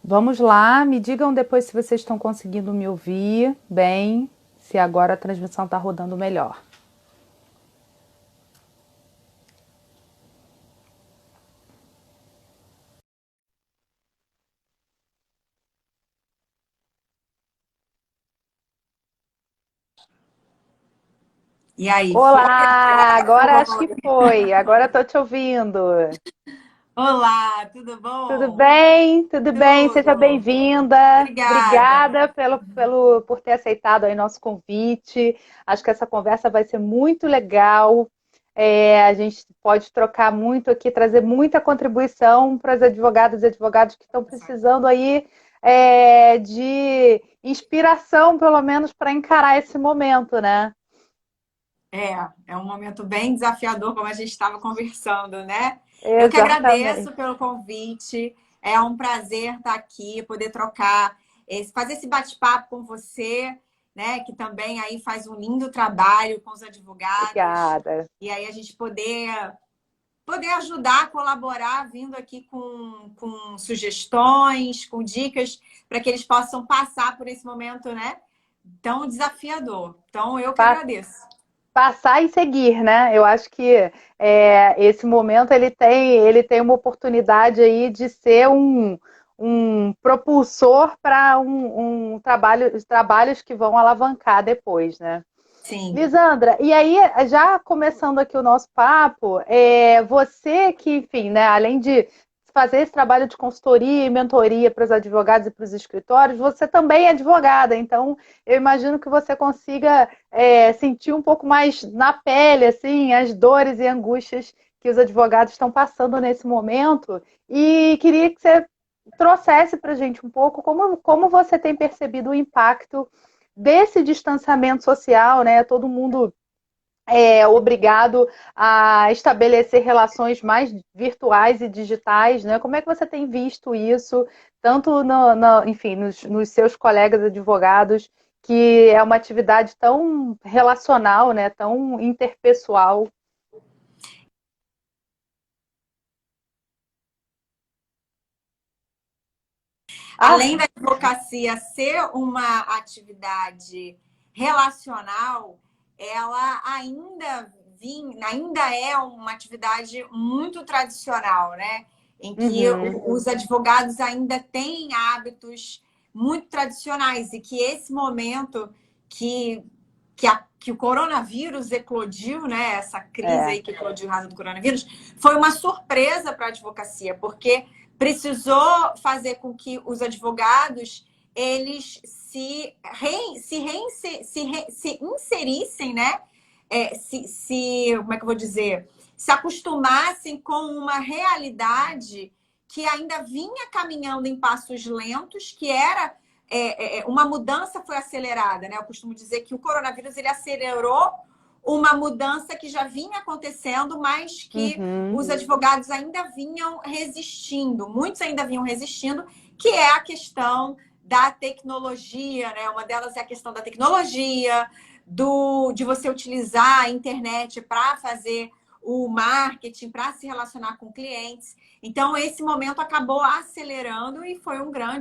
Vamos lá, me digam depois se vocês estão conseguindo me ouvir bem, se agora a transmissão está rodando melhor. E aí, foi? Olá, Agora agora acho que foi. foi, agora estou te ouvindo. Olá, tudo Tudo bom? bem? Tudo bem? Seja Tudo. bem-vinda. Obrigada. Obrigada por ter aceitado aí nosso convite. Acho que essa conversa vai ser muito legal. A gente pode trocar muito aqui, trazer muita contribuição para as advogadas e advogados que estão precisando aí de inspiração, pelo menos, para encarar esse momento, né? É um momento bem desafiador, como a gente estava conversando, né? Eu que Exatamente. agradeço pelo convite. É um prazer estar aqui, poder trocar, fazer esse bate-papo com você, né? Que também aí faz um lindo trabalho com os advogados. Obrigada. E aí a gente poder ajudar, colaborar, vindo aqui com sugestões, com dicas, para que eles possam passar por esse momento, né? Tão desafiador. Então, eu que agradeço. Passar e seguir, né? Eu acho que esse momento ele tem uma oportunidade aí de ser um propulsor para trabalhos que vão alavancar depois, né? Sim. Lisandra, e aí, já começando aqui o nosso papo, você que, enfim, né, além de fazer esse trabalho de consultoria e mentoria para os advogados e para os escritórios, você também é advogada, então eu imagino que você consiga sentir um pouco mais na pele, assim, as dores e angústias que os advogados estão passando nesse momento, e queria que você trouxesse para a gente um pouco como você tem percebido o impacto desse distanciamento social, né? Todo mundo é obrigado a estabelecer relações mais virtuais e digitais, né? Como é que você tem visto isso, tanto enfim, nos seus colegas advogados, que é uma atividade tão relacional, né? Tão interpessoal. Além da Ah, advocacia ser uma atividade relacional, ela ainda é uma atividade muito tradicional, né? Em que uhum, os advogados ainda têm hábitos muito tradicionais e que esse momento que, que o coronavírus eclodiu, né? Essa crise é, aí que eclodiu por causa do coronavírus, foi uma surpresa para a advocacia, porque precisou fazer com que os advogados eles se inserissem, né? Como é que eu vou dizer? Se acostumassem com uma realidade que ainda vinha caminhando em passos lentos, que era uma mudança foi acelerada, né? Eu costumo dizer que o coronavírus ele acelerou uma mudança que já vinha acontecendo, mas que uhum, os advogados ainda vinham resistindo, muitos ainda vinham resistindo, que é a questão da tecnologia, né? Uma delas é a questão da tecnologia, de você utilizar a internet para fazer o marketing, para se relacionar com clientes. Então, esse momento acabou acelerando e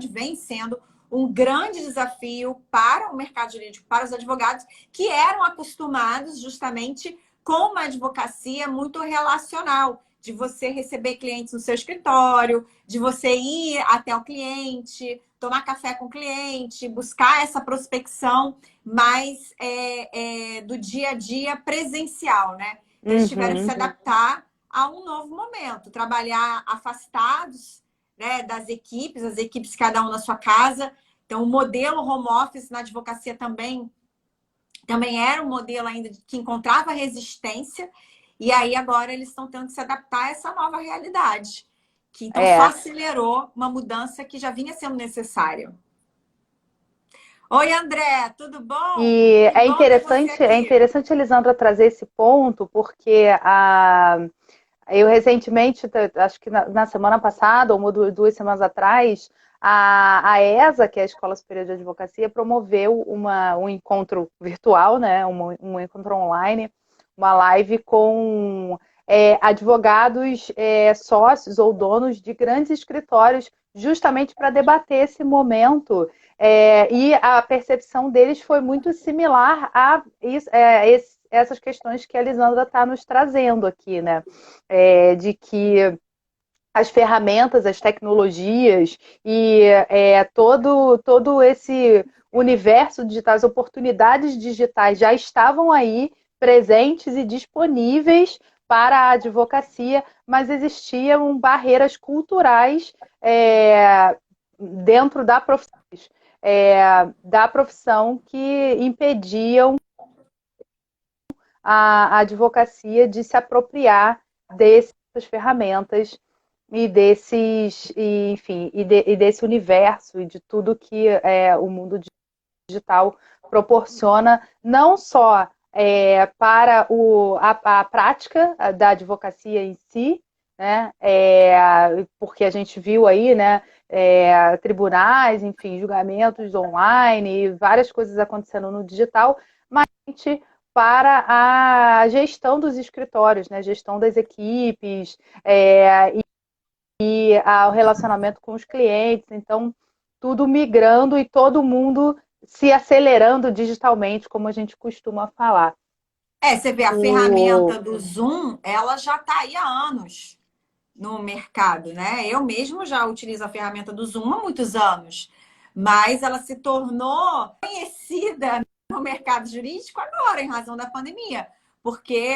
vem sendo um grande desafio para o mercado jurídico, para os advogados, que eram acostumados justamente com uma advocacia muito relacional, de você receber clientes no seu escritório, de você ir até o cliente, tomar café com o cliente, buscar essa prospecção mais do dia a dia presencial, né? Então, eles tiveram que se uhum. adaptar a um novo momento, trabalhar afastados, né, das equipes, as equipes cada um na sua casa. Então, o modelo home office na advocacia também era um modelo ainda que encontrava resistência, e aí agora eles estão tendo que se adaptar a essa nova realidade, que então só É, acelerou uma mudança que já vinha sendo necessária. Oi, André, tudo bom? e Que bom ter você é aqui. interessante, Elisandra, trazer esse ponto, porque eu recentemente, acho que na semana passada, ou 2 semanas atrás, a ESA, que é a Escola Superior de Advocacia, promoveu um encontro virtual, né, um encontro online, uma live com advogados sócios ou donos de grandes escritórios justamente para debater esse momento. E a percepção deles foi muito similar a essas questões que a Lisandra está nos trazendo aqui, né? De que as ferramentas, as tecnologias e todo esse universo digital, as oportunidades digitais já estavam aí presentes e disponíveis para a advocacia, mas existiam barreiras culturais dentro da profissão que impediam a advocacia de se apropriar dessas ferramentas e desse universo e de tudo que o mundo digital proporciona, não só para a prática da advocacia em si, né? Porque a gente viu aí, né, tribunais, enfim, julgamentos online, e várias coisas acontecendo no digital, mas para a gestão dos escritórios, né, gestão das equipes, ao relacionamento com os clientes. Então, tudo migrando e todo mundo se acelerando digitalmente, como a gente costuma falar. Você vê, a ferramenta do Zoom, ela já está aí há anos no mercado, né? Eu mesmo já utilizo a ferramenta do Zoom há muitos anos, mas ela se tornou conhecida no mercado jurídico agora, em razão da pandemia, porque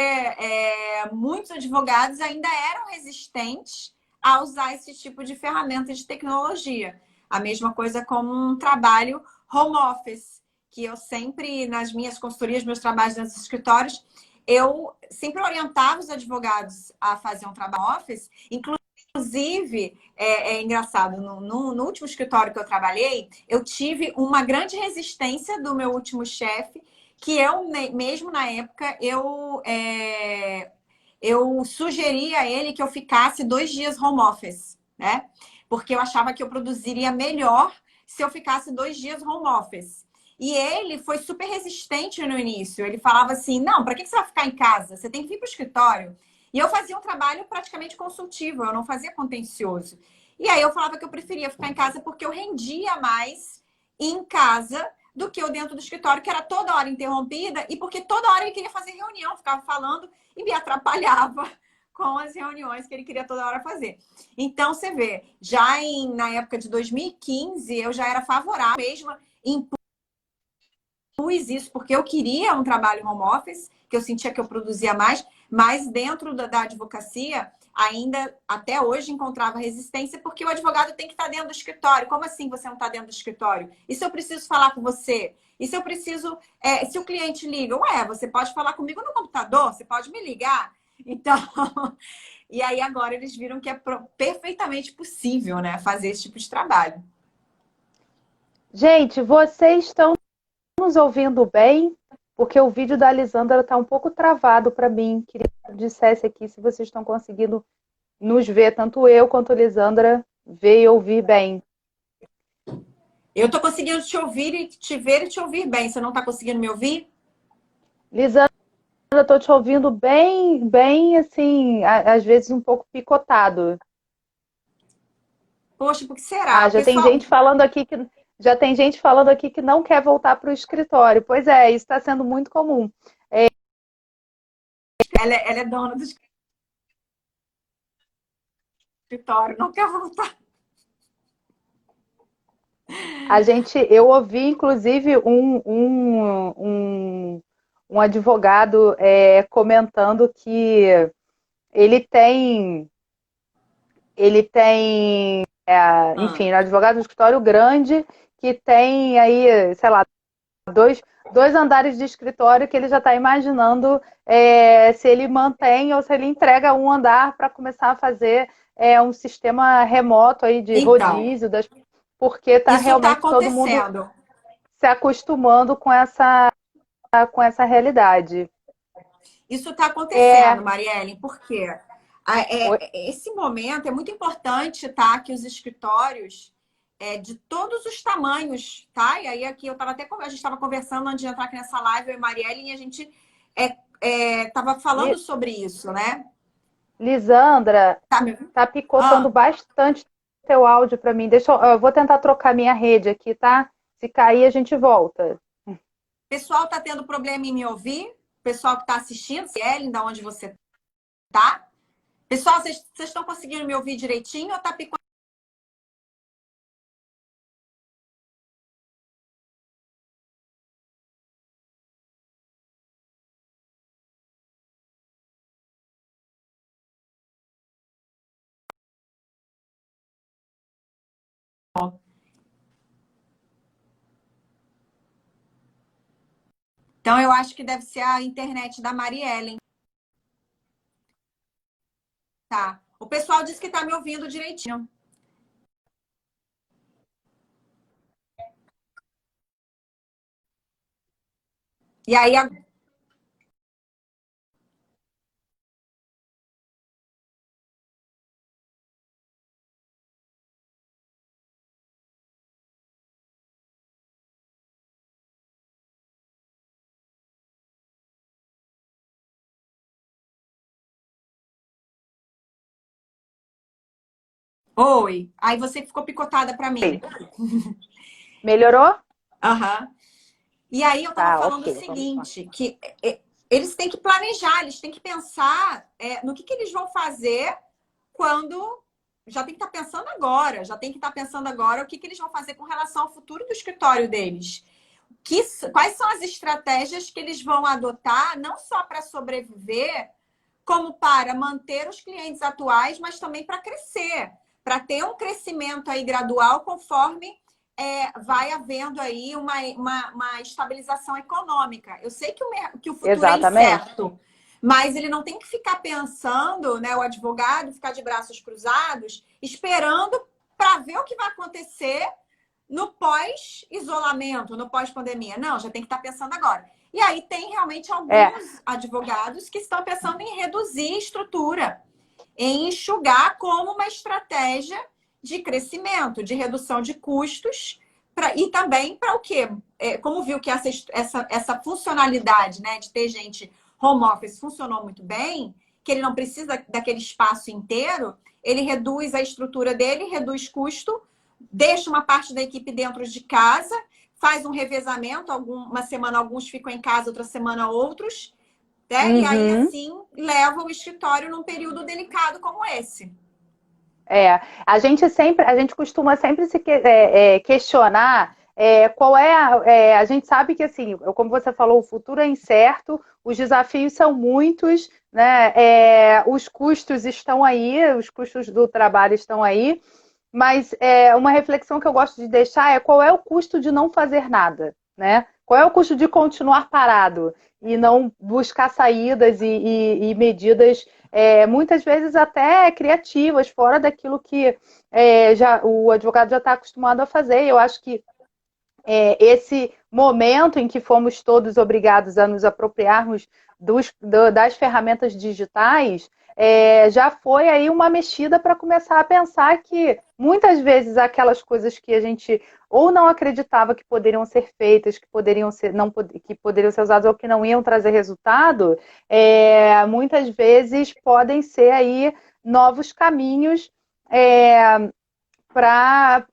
muitos advogados ainda eram resistentes a usar esse tipo de ferramenta de tecnologia. A mesma coisa como um trabalho home office, que eu sempre, nas minhas consultorias, meus trabalhos nos escritórios, eu sempre orientava os advogados a fazer um trabalho office. Inclusive, é engraçado, no último escritório que eu trabalhei, eu tive uma grande resistência do meu último chefe, que eu, mesmo na época, eu sugeri a ele que eu ficasse 2 dias home office, né? Porque eu achava que eu produziria melhor se eu ficasse 2 dias home office. E ele foi super resistente no início. Ele falava assim, não, para que você vai ficar em casa? Você tem que vir para o escritório. E eu fazia um trabalho praticamente consultivo, eu não fazia contencioso. E aí eu falava que eu preferia ficar em casa porque eu rendia mais em casa do que eu dentro do escritório, que era toda hora interrompida, e porque toda hora ele queria fazer reunião, ficava falando e me atrapalhava com as reuniões que ele queria toda hora fazer. Então, você vê, já na época de 2015, eu já era favorável mesmo em isso, porque eu queria um trabalho home office, que eu sentia que eu produzia mais, mas dentro da advocacia, ainda até hoje encontrava resistência, porque o advogado tem que estar dentro do escritório. Como assim você não está dentro do escritório? E se eu preciso falar com você? E se eu preciso... se o cliente liga, você pode falar comigo no computador? Você pode me ligar? Então... E aí agora eles viram que é perfeitamente possível, né, fazer esse tipo de trabalho. Gente, vocês estão nos ouvindo bem? Porque o vídeo da Lisandra está um pouco travado para mim. Queria que dissesse aqui se vocês estão conseguindo nos ver, tanto eu quanto a Lisandra, ver e ouvir bem. Eu estou conseguindo te ouvir e te ver e te ouvir bem. Você não está conseguindo me ouvir? Lisandra, estou te ouvindo bem, bem, assim, às vezes um pouco picotado. Poxa, por que será? Já tem gente falando aqui que não quer voltar para o escritório. Pois é, isso está sendo muito comum. Ela é dona do escritório, não quer voltar. Eu ouvi, inclusive, um advogado comentando que ele tem, enfim, um advogado do escritório grande que tem aí, sei lá, dois andares de escritório que ele já está imaginando se ele mantém ou se ele entrega um andar para começar a fazer um sistema remoto aí de rodízio, porque está realmente todo mundo se acostumando com essa realidade. Isso está acontecendo, Marielle, porque esse momento é muito importante, tá? Que os escritórios de todos os tamanhos, tá? E aí aqui a gente estava conversando antes de entrar aqui nessa live, eu e Marielle, e a gente estava falando sobre isso, né? Lisandra, tá picotando bastante teu áudio para mim. Eu vou tentar trocar minha rede aqui, tá? Se cair, a gente volta. O pessoal está tendo problema em me ouvir? O pessoal que está assistindo, Ellen, da onde você tá? Pessoal, vocês estão conseguindo me ouvir direitinho ou tá picotando? Então, eu acho que deve ser a internet da Mariellen. Tá. O pessoal disse que está me ouvindo direitinho. E aí, oi. Aí você ficou picotada para mim. Melhorou? Aham. E aí eu estava Tá, falando o ok. Vamos lá. seguinte, que eles têm que planejar, eles têm que pensar no que eles vão fazer quando já tem que estar pensando agora, já tem que estar pensando agora o que eles vão fazer com relação ao futuro do escritório deles. Quais são as estratégias que eles vão adotar, não só para sobreviver, como para manter os clientes atuais, mas também para crescer, para ter um crescimento aí gradual conforme vai havendo aí uma estabilização econômica. Eu sei que o futuro é Exatamente. incerto, mas ele não tem que ficar pensando, né, o advogado ficar de braços cruzados, esperando para ver o que vai acontecer no pós-isolamento, no pós-pandemia. Não, já tem que estar pensando agora. E aí tem realmente alguns advogados que estão pensando em reduzir a estrutura, em enxugar como uma estratégia de crescimento, de redução de custos, e também para o quê? Como viu que essa funcionalidade, né, de ter gente home office funcionou muito bem, que ele não precisa daquele espaço inteiro, ele reduz a estrutura dele, reduz custo, deixa uma parte da equipe dentro de casa, faz um revezamento, uma semana alguns ficam em casa, outra semana outros, né? E aí, assim, leva o escritório num período delicado como esse. A gente costuma sempre se questionar qual a gente sabe que assim, como você falou, o futuro é incerto, os desafios são muitos, né? Os custos estão aí, os custos do trabalho estão aí, mas uma reflexão que eu gosto de deixar é qual é o custo de não fazer nada, né? Qual é o custo de continuar parado e não buscar saídas e medidas muitas vezes até criativas, fora daquilo que o advogado já está acostumado a fazer. Eu acho que esse momento em que fomos todos obrigados a nos apropriarmos das ferramentas digitais já foi aí uma mexida para começar a pensar que muitas vezes aquelas coisas que a gente ou não acreditava que poderiam ser feitas, que poderiam ser, não, que poderiam ser usadas ou que não iam trazer resultado, muitas vezes podem ser aí novos caminhos para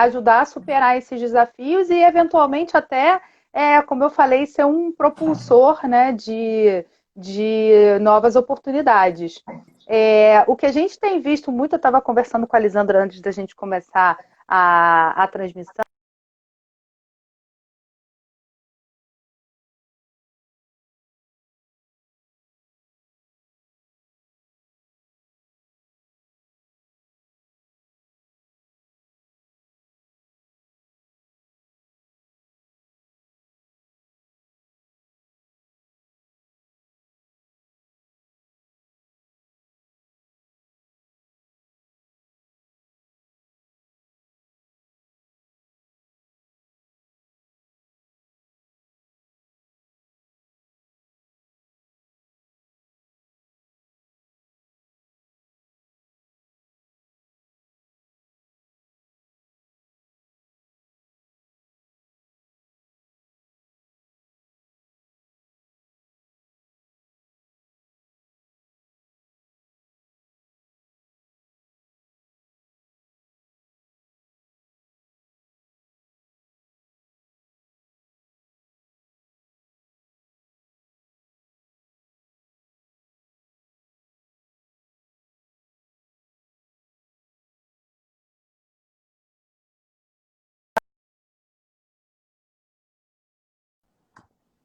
ajudar a superar esses desafios e, eventualmente, até, como eu falei, ser um propulsor, né, de novas oportunidades. O que a gente tem visto muito, eu estava conversando com a Lisandra antes da gente começar a transmissão,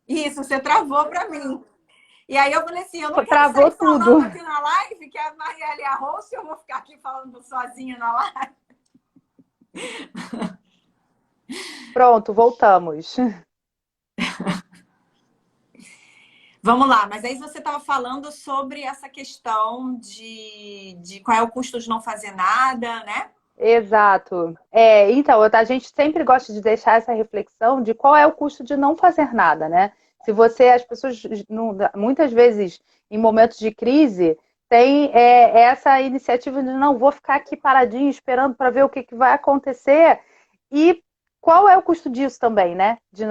Isso, você travou para mim. E aí eu falei assim, eu não quero Travou sair tudo. falando aqui na live, que a Marielle é a host, eu vou ficar aqui falando sozinha na live. Pronto, voltamos. Vamos lá, mas aí você estava falando sobre essa questão de qual é o custo de não fazer nada, né? Exato. Então, a gente sempre gosta de deixar essa reflexão de qual é o custo de não fazer nada, né? Se você, as pessoas, muitas vezes, em momentos de crise, tem essa iniciativa de não vou ficar aqui paradinho esperando para ver o que, que vai acontecer. E qual é o custo disso também, né? De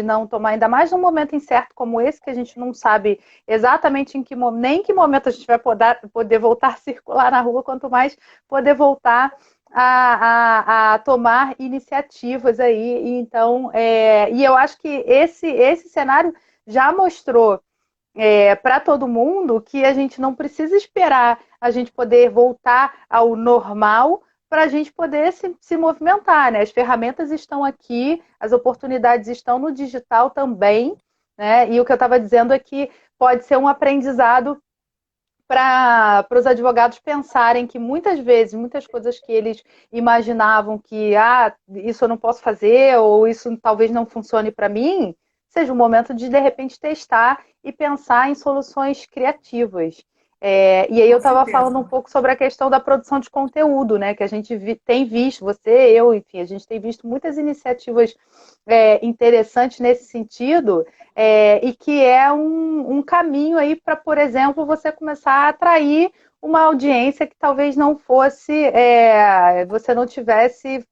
não tomar, ainda mais num momento incerto como esse, que a gente não sabe exatamente nem em que momento a gente vai poder voltar a circular na rua, quanto mais poder voltar a tomar iniciativas aí. Então, e eu acho que esse cenário já mostrou para todo mundo que a gente não precisa esperar a gente poder voltar ao normal para a gente poder se movimentar, né? As ferramentas estão aqui, as oportunidades estão no digital também, né? E o que eu estava dizendo é que pode ser um aprendizado para os advogados pensarem que muitas vezes, muitas coisas que eles imaginavam que isso eu não posso fazer, ou isso talvez não funcione para mim, seja o momento de repente, testar e pensar em soluções criativas. E aí eu Com estava falando um certeza. pouco sobre a questão da produção de conteúdo, né? Que a gente tem visto, você, eu, enfim, a gente tem visto muitas iniciativas interessantes nesse sentido, e que é um caminho aí para, por exemplo, você começar a atrair uma audiência que talvez não fosse, você não tivesse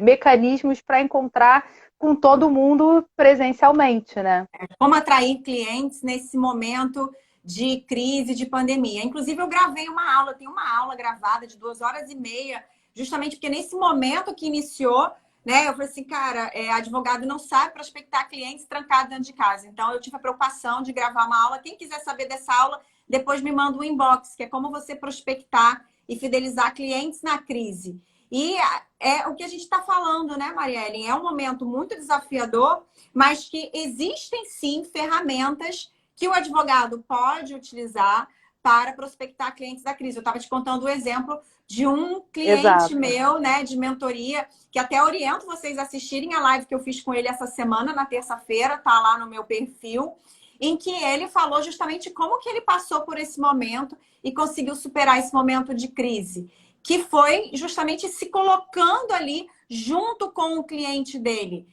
mecanismos para encontrar com todo mundo presencialmente, né? Como atrair clientes nesse momento de crise, de pandemia. Inclusive, eu gravei uma aula, tem uma aula gravada de 2 horas e meia, justamente porque nesse momento que iniciou, né, eu falei assim, cara, advogado não sabe prospectar clientes trancado dentro de casa. Então, eu tive a preocupação de gravar uma aula. Quem quiser saber dessa aula, depois me manda um inbox, que é como você prospectar e fidelizar clientes na crise. E é o que a gente está falando, né, Marielle? É um momento muito desafiador, mas que existem sim ferramentas que o advogado pode utilizar para prospectar clientes da crise. Eu estava te contando o exemplo de um cliente Exato. meu, né, de mentoria, que até oriento vocês a assistirem a live que eu fiz com ele essa semana, na terça-feira, tá lá no meu perfil, em que ele falou justamente como que ele passou por esse momento e conseguiu superar esse momento de crise, que foi justamente se colocando ali junto com o cliente dele,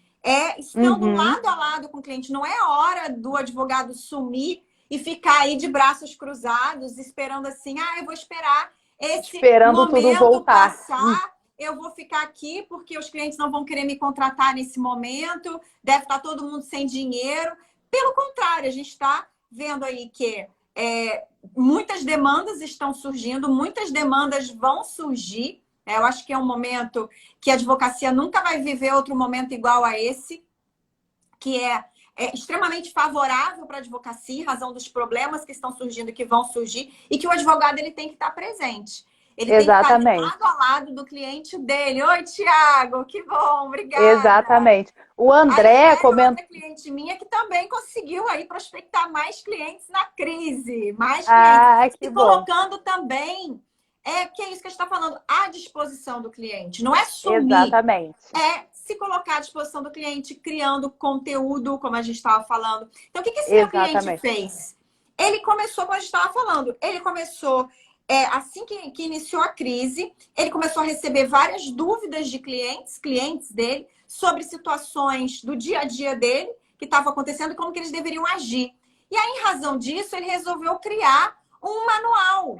estando Uhum. lado a lado com o cliente. Não é hora do advogado sumir e ficar aí de braços cruzados, esperando assim, eu vou esperar esse Esperando tudo momento voltar. passar, eu vou ficar aqui porque os clientes não vão querer me contratar nesse momento, deve estar todo mundo sem dinheiro. Pelo contrário, a gente está vendo aí que muitas demandas estão surgindo, muitas demandas vão surgir. Eu acho que é um momento que a advocacia nunca vai viver outro momento igual a esse, que é extremamente favorável para a advocacia, em razão dos problemas que estão surgindo, que vão surgir, e que o advogado ele tem que estar presente. Ele tem que estar ali Exatamente. lado a lado do cliente dele. Oi, Tiago, que bom, obrigada. Exatamente. O A André Liane, comentou. outra cliente minha, que também conseguiu aí prospectar mais clientes na crise, mais clientes. Ah, que Se bom. colocando também, que é isso que a gente está falando, à disposição do cliente. Não é sumir, Exatamente. é se colocar à disposição do cliente, criando conteúdo, como a gente estava falando. Então, o que esse meu cliente Exatamente. fez? Ele começou, como a gente estava falando, ele começou, assim que iniciou a crise, ele começou a receber várias dúvidas de clientes dele, sobre situações do dia a dia dele, que estavam acontecendo, e como que eles deveriam agir. E aí, em razão disso, ele resolveu criar um manual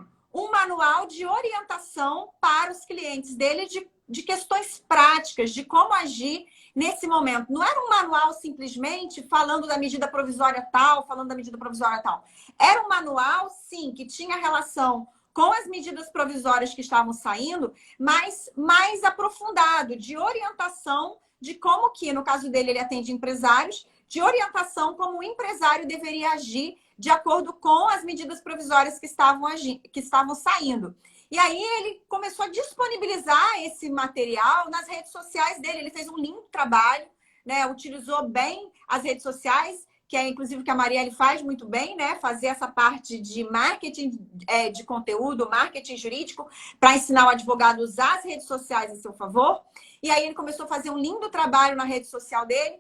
de orientação para os clientes dele de questões práticas, de como agir nesse momento. Não era um manual simplesmente falando da medida provisória tal, falando da medida provisória tal. Era um manual, sim, que tinha relação com as medidas provisórias que estavam saindo, mas mais aprofundado, de orientação de como que, no caso dele, ele atende empresários, de orientação como o empresário deveria agir de acordo com as medidas provisórias que estavam saindo. E aí ele começou a disponibilizar esse material nas redes sociais dele. Ele fez um lindo trabalho, né? Utilizou bem as redes sociais, que é inclusive que a Marielle faz muito bem, né? Fazer essa parte de marketing de conteúdo, marketing jurídico, para ensinar o advogado a usar as redes sociais a seu favor. E aí ele começou a fazer um lindo trabalho na rede social dele,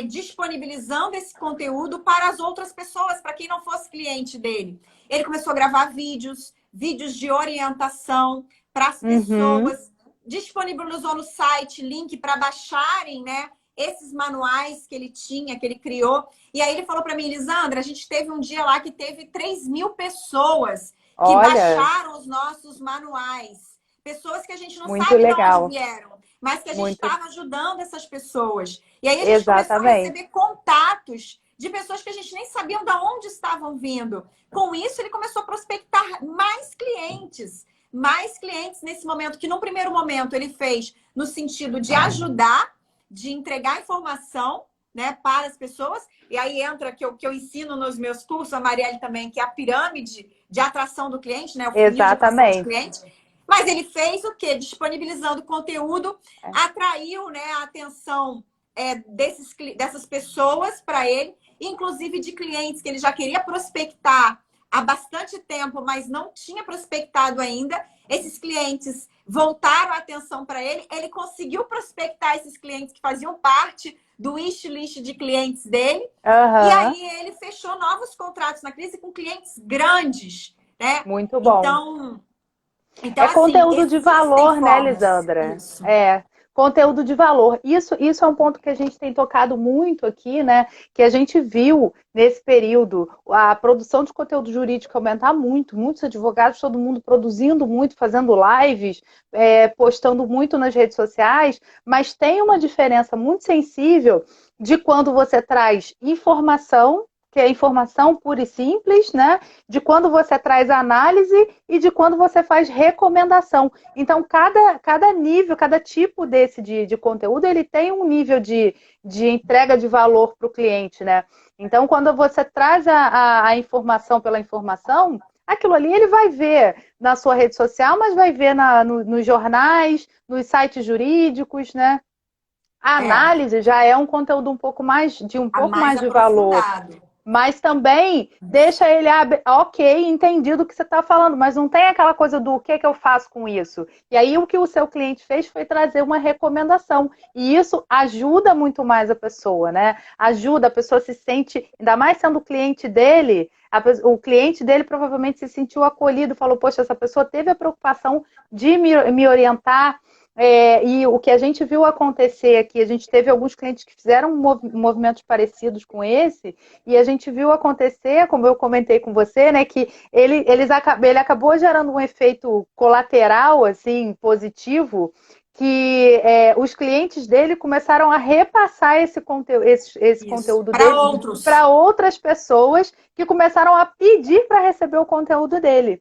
disponibilizando esse conteúdo para as outras pessoas, para quem não fosse cliente dele. Ele começou a gravar vídeos de orientação para as pessoas, disponibilizou no site link para baixarem, né, esses manuais que ele tinha, que ele criou. E aí ele falou para mim, Lisandra, a gente teve um dia lá que teve 3.000 pessoas que baixaram os nossos manuais. Pessoas que a gente não sabe de onde vieram, mas que a gente estava ajudando essas pessoas. E aí a gente começou a receber contatos de pessoas que a gente nem sabia de onde estavam vindo. Com isso, ele começou a prospectar mais clientes nesse momento, que no primeiro momento ele fez no sentido de ajudar, de entregar informação, né, para as pessoas. E aí entra que eu ensino nos meus cursos, a Marielle também, que é a pirâmide de atração do cliente, né, o funil de atração do cliente. Mas ele fez o quê? Disponibilizando conteúdo, atraiu, né, a atenção dessas pessoas para ele, inclusive de clientes que ele já queria prospectar há bastante tempo, mas não tinha prospectado ainda. Esses clientes voltaram a atenção para ele. Ele conseguiu prospectar esses clientes que faziam parte do wish list de clientes dele. E aí ele fechou novos contratos na crise com clientes grandes, né? Muito bom. Então assim, conteúdo de valor, né, Lisandra? Isso. Conteúdo de valor. Isso é um ponto que a gente tem tocado muito aqui, né? Que a gente viu nesse período a produção de conteúdo jurídico aumentar muito, muitos advogados, todo mundo produzindo muito, fazendo lives, postando muito nas redes sociais, mas tem uma diferença muito sensível de quando você traz informação, que é informação pura e simples, né? De quando você traz análise e de quando você faz recomendação. Então, cada nível, cada tipo desse de conteúdo, ele tem um nível de entrega de valor para o cliente, né? Então, quando você traz a informação pela informação, aquilo ali ele vai ver na sua rede social, mas vai ver nos jornais, nos sites jurídicos, né? A análise já é um conteúdo um pouco mais de valor. Mas também deixa ele, entendido o que você está falando, mas não tem aquela coisa do que eu faço com isso. E aí o que o seu cliente fez foi trazer uma recomendação. E isso ajuda muito mais a pessoa, né? Ajuda, a pessoa se sente, ainda mais sendo o cliente dele, o cliente dele provavelmente se sentiu acolhido, falou, poxa, essa pessoa teve a preocupação de me orientar. E o que a gente viu acontecer aqui, a gente teve alguns clientes que fizeram movimentos parecidos com esse, e a gente viu acontecer, como eu comentei com você, né, que ele acabou gerando um efeito colateral, assim, positivo, que os clientes dele começaram a repassar esse conteúdo dele para outras pessoas que começaram a pedir para receber o conteúdo dele.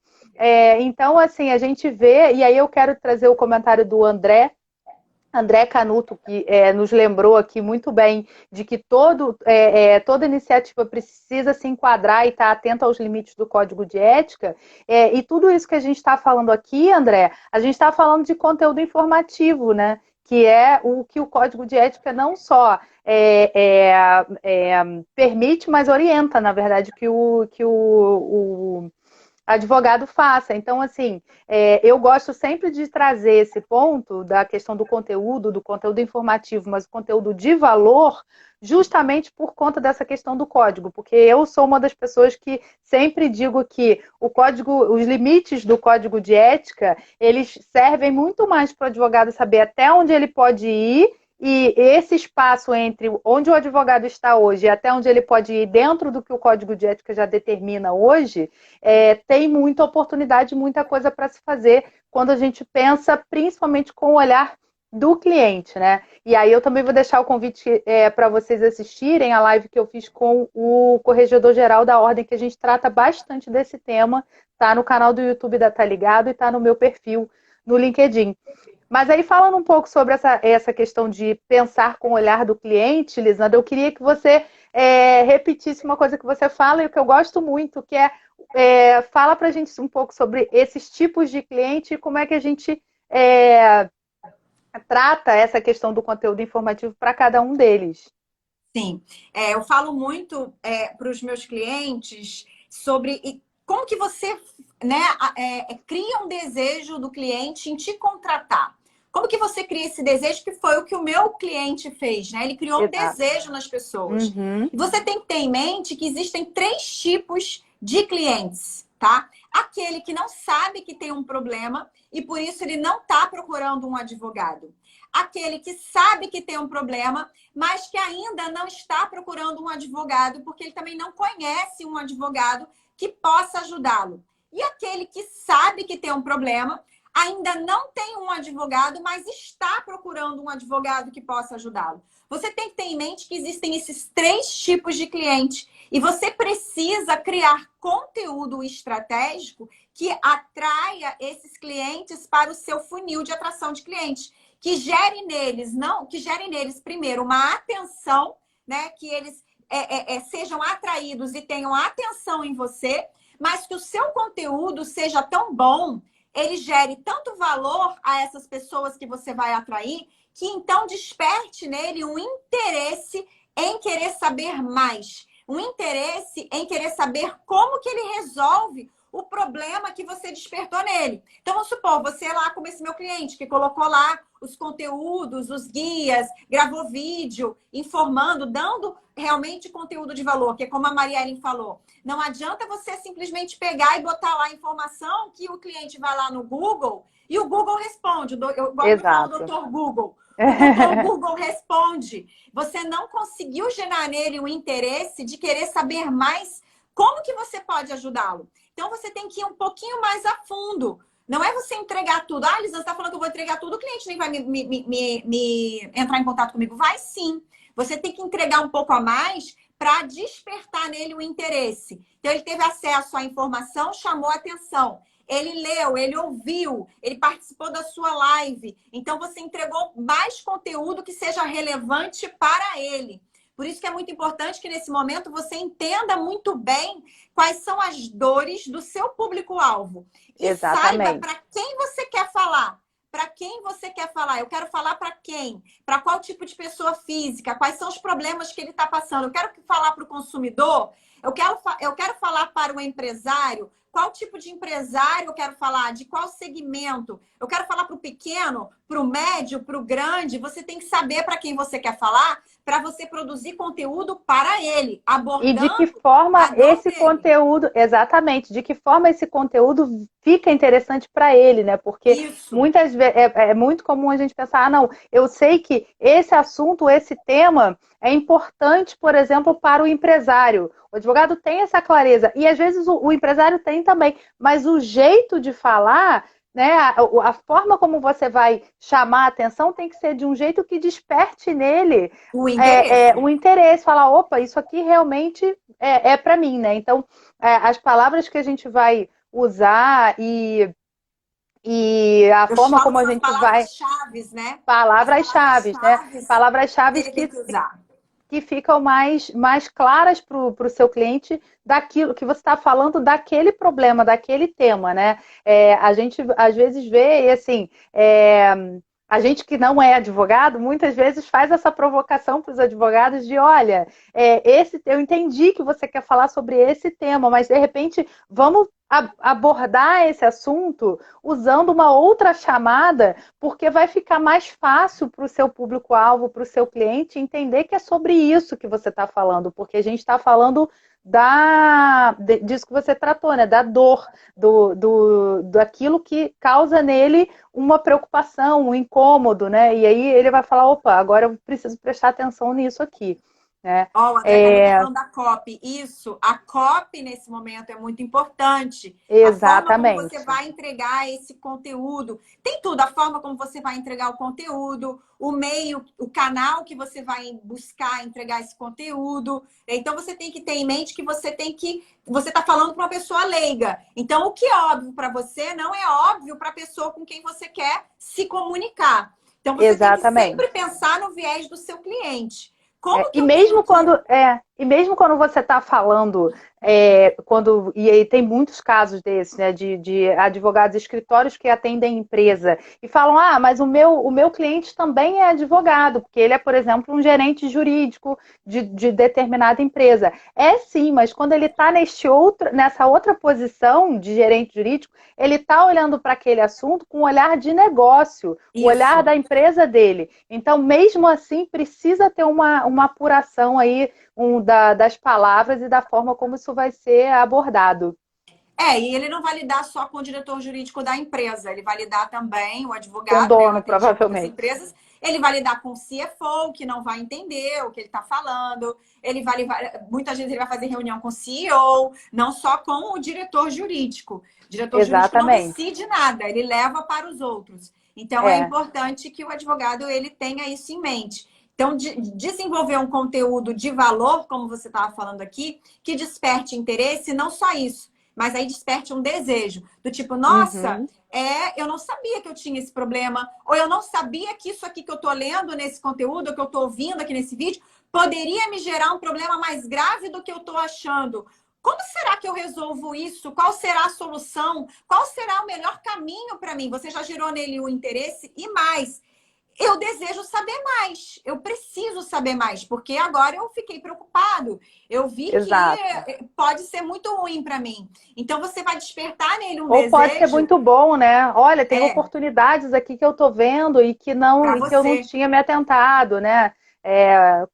Então, assim, a gente vê, e aí eu quero trazer o comentário do André Canuto, que nos lembrou aqui muito bem de que toda iniciativa precisa se enquadrar e estar atenta aos limites do Código de Ética. E tudo isso que a gente está falando aqui, André, a gente está falando de conteúdo informativo, né? Que é o que o Código de Ética não só permite, mas orienta, na verdade, que o advogado faça. Então, assim, eu gosto sempre de trazer esse ponto da questão do conteúdo informativo, mas o conteúdo de valor, justamente por conta dessa questão do código, porque eu sou uma das pessoas que sempre digo que os limites do código de ética, eles servem muito mais para o advogado saber até onde ele pode ir. E esse espaço entre onde o advogado está hoje e até onde ele pode ir dentro do que o Código de Ética já determina hoje, tem muita oportunidade, muita coisa para se fazer quando a gente pensa principalmente com o olhar do cliente, né? E aí eu também vou deixar o convite para vocês assistirem a live que eu fiz com o Corregedor-Geral da Ordem, que a gente trata bastante desse tema, tá no canal do YouTube da Tá Ligado e tá no meu perfil no LinkedIn. Mas aí, falando um pouco sobre essa questão de pensar com o olhar do cliente, Lisandra, eu queria que você repetisse uma coisa que você fala e o que eu gosto muito, que fala para a gente um pouco sobre esses tipos de cliente e como é que a gente trata essa questão do conteúdo informativo para cada um deles. Sim. Eu falo muito para os meus clientes sobre como que você, né, cria um desejo do cliente em te contratar. Como que você cria esse desejo, que foi o que o meu cliente fez, né? Ele criou um Exato. desejo nas pessoas. Uhum. E você tem que ter em mente que existem 3 tipos de clientes, tá? Aquele que não sabe que tem um problema e por isso ele não está procurando um advogado. Aquele que sabe que tem um problema, mas que ainda não está procurando um advogado, porque ele também não conhece um advogado que possa ajudá-lo. E aquele que sabe que tem um problema, ainda não tem um advogado, mas está procurando um advogado que possa ajudá-lo. Você tem que ter em mente que existem esses 3 tipos de cliente e você precisa criar conteúdo estratégico que atraia esses clientes para o seu funil de atração de clientes, que gere neles primeiro uma atenção, né, que eles sejam atraídos e tenham atenção em você, mas que o seu conteúdo seja tão bom, ele gere tanto valor a essas pessoas que você vai atrair, que então desperte nele um interesse em querer saber mais, um interesse em querer saber como que ele resolve o problema que você despertou nele. Então, vamos supor, você lá como esse meu cliente, que colocou lá os conteúdos, os guias, gravou vídeo, informando, dando realmente conteúdo de valor, que é como a Mariellen falou. Não adianta você simplesmente pegar e botar lá a informação que o cliente vai lá no Google e o Google responde. Eu gosto de falar o doutor Google. O doutor Google responde. Você não conseguiu gerar nele o interesse de querer saber mais como que você pode ajudá-lo. Então, você tem que ir um pouquinho mais a fundo. Não é você entregar tudo. Ah, Lisandra, você está falando que eu vou entregar tudo, o cliente nem vai me entrar em contato comigo. Vai sim. Você tem que entregar um pouco a mais para despertar nele o interesse. Então, ele teve acesso à informação, chamou a atenção. Ele leu, ele ouviu, ele participou da sua live. Então, você entregou mais conteúdo que seja relevante para ele. Por isso que é muito importante que nesse momento você entenda muito bem quais são as dores do seu público-alvo. E saiba para quem você quer falar. Para quem você quer falar? Eu quero falar para quem? Para qual tipo de pessoa física? Quais são os problemas que ele está passando? Eu quero falar para o consumidor? Eu quero falar para o empresário? Qual tipo de empresário eu quero falar? De qual segmento? Eu quero falar para o pequeno, para o médio, para o grande. Você tem que saber para quem você quer falar para você produzir conteúdo para ele, abordando. E de que forma esse conteúdo, exatamente, de que forma esse conteúdo fica interessante para ele, né? Porque muitas vezes é muito comum a gente pensar, não, eu sei que esse assunto, esse tema é importante, por exemplo, para o empresário. O advogado tem essa clareza, e às vezes o empresário tem também, mas o jeito de falar, né, a forma como você vai chamar a atenção tem que ser de um jeito que desperte nele o interesse. Falar, opa, isso aqui realmente é para mim, né? Então, as palavras que a gente vai usar e a forma como a gente vai... Palavras-chave, né? Palavras-chave, né? Palavras-chave que ficam mais claras para o seu cliente daquilo que você está falando, daquele problema, daquele tema, né? A gente às vezes vê, e assim, a gente que não é advogado, muitas vezes faz essa provocação para os advogados de, olha, eu entendi que você quer falar sobre esse tema, mas de repente vamos abordar esse assunto usando uma outra chamada, porque vai ficar mais fácil para o seu público-alvo, para o seu cliente entender que é sobre isso que você está falando, porque a gente está falando disso que você tratou, né? Da dor, daquilo que causa nele uma preocupação, um incômodo, né? E aí ele vai falar, opa, agora eu preciso prestar atenção nisso aqui. Ó, até falando da copy. Isso, a copy nesse momento é muito importante. Exatamente. A forma como você vai entregar esse conteúdo. Tem tudo, a forma como você vai entregar o conteúdo, o meio, o canal que você vai buscar entregar esse conteúdo. Então, você tem que ter em mente que você está falando para uma pessoa leiga. Então, o que é óbvio para você não é óbvio para a pessoa com quem você quer se comunicar. Então, você tem que sempre pensar no viés do seu cliente. E mesmo quando E mesmo quando você está falando, e aí tem muitos casos desses, né, de advogados e escritórios que atendem empresa e falam, ah, mas o meu cliente também é advogado, porque ele é, por exemplo, um gerente jurídico de determinada empresa. É sim, mas quando ele está nessa outra posição de gerente jurídico, ele está olhando para aquele assunto com um olhar de negócio, o olhar Isso. da empresa dele. Então, mesmo assim, precisa ter uma apuração aí das palavras e da forma como isso vai ser abordado. E ele não vai lidar só com o diretor jurídico da empresa, ele vai lidar também, o Com o advogado, né? Eu dono, atendi muitas provavelmente. empresas, ele vai lidar com o CFO, que não vai entender o que ele está falando, muitas vezes ele vai fazer reunião com o CEO, não só com o diretor jurídico. O diretor jurídico não Exatamente. decide nada, ele leva para os outros. Então, é É. importante que o advogado ele tenha isso em mente. Então, desenvolver um conteúdo de valor, como você estava falando aqui, que desperte interesse, não só isso, mas aí desperte um desejo. Do tipo, nossa, Uhum. eu não sabia que eu tinha esse problema, ou eu não sabia que isso aqui que eu tô lendo nesse conteúdo, que eu tô ouvindo aqui nesse vídeo, poderia me gerar um problema mais grave do que eu tô achando. Como será que eu resolvo isso? Qual será a solução? Qual será o melhor caminho para mim? Você já gerou nele o interesse e mais. Eu desejo saber mais, eu preciso saber mais, porque agora eu fiquei preocupado. Eu vi que Exato. pode ser muito ruim para mim. Então você vai despertar nele um Ou pode ser desejo muito bom, né? Olha, tem é oportunidades aqui que eu estou vendo para e que eu não você. tinha me atentado, né?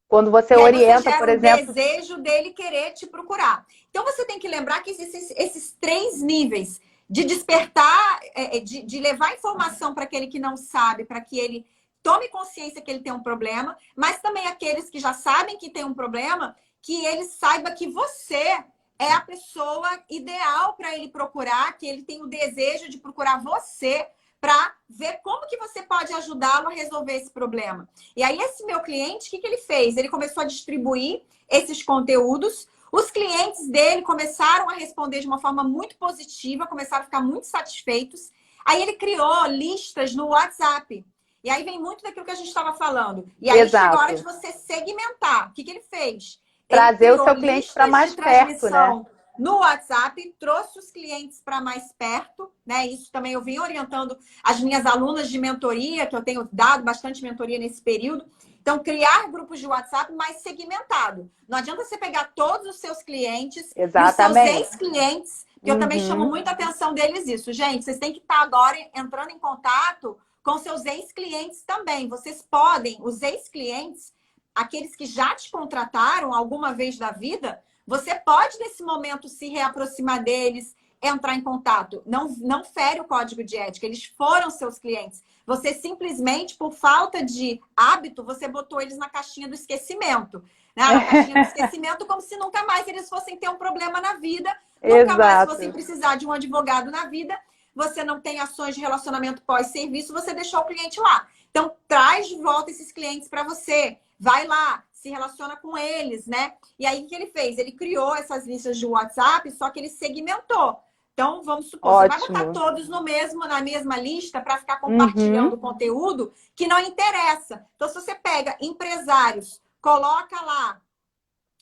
Quando você E aí você orienta, gera por um exemplo. desejo dele querer te procurar. Então você tem que lembrar que existem esses três níveis de despertar, de levar informação para aquele que não sabe, para que ele tome consciência que ele tem um problema, mas também aqueles que já sabem que tem um problema, que ele saiba que você é a pessoa ideal para ele procurar, que ele tem o desejo de procurar você para ver como que você pode ajudá-lo a resolver esse problema. E aí, esse meu cliente, o que ele fez? Ele começou a distribuir esses conteúdos. Os clientes dele começaram a responder de uma forma muito positiva, começaram a ficar muito satisfeitos. Aí ele criou listas no WhatsApp. E aí vem muito daquilo que a gente estava falando. E aí chega a hora de Exato. você segmentar. O que ele fez? Ele Trazer o criou seu cliente para listas de mais perto, né? transmissão no WhatsApp, trouxe os clientes para mais perto, né? Isso também eu vim orientando as minhas alunas de mentoria, que eu tenho dado bastante mentoria nesse período. Então, criar grupos de WhatsApp mais segmentado. Não adianta você pegar todos os seus clientes e os seus Exatamente. ex-clientes, que eu também chamo Uhum. muita atenção deles isso. Gente, vocês têm que estar agora entrando em contato com seus ex-clientes também. Vocês podem, os ex-clientes, aqueles que já te contrataram alguma vez da vida, você pode, nesse momento, se reaproximar deles, entrar em contato. Não fere o código de ética. Eles foram seus clientes. Você simplesmente, por falta de hábito, você botou eles na caixinha do esquecimento. Né? Na caixinha do esquecimento, como se nunca mais eles fossem ter um problema na vida, nunca mais fossem Exato. precisar de um advogado na vida. Você não tem ações de relacionamento pós-serviço, você deixou o cliente lá. Então, traz de volta esses clientes para você. Vai lá, se relaciona com eles, né? E aí, o que ele fez? Ele criou essas listas de WhatsApp, só que ele segmentou. Então, vamos supor, você vai botar Ótimo. todos na mesma lista para ficar Uhum. compartilhando conteúdo que não interessa. Então, se você pega empresários, coloca lá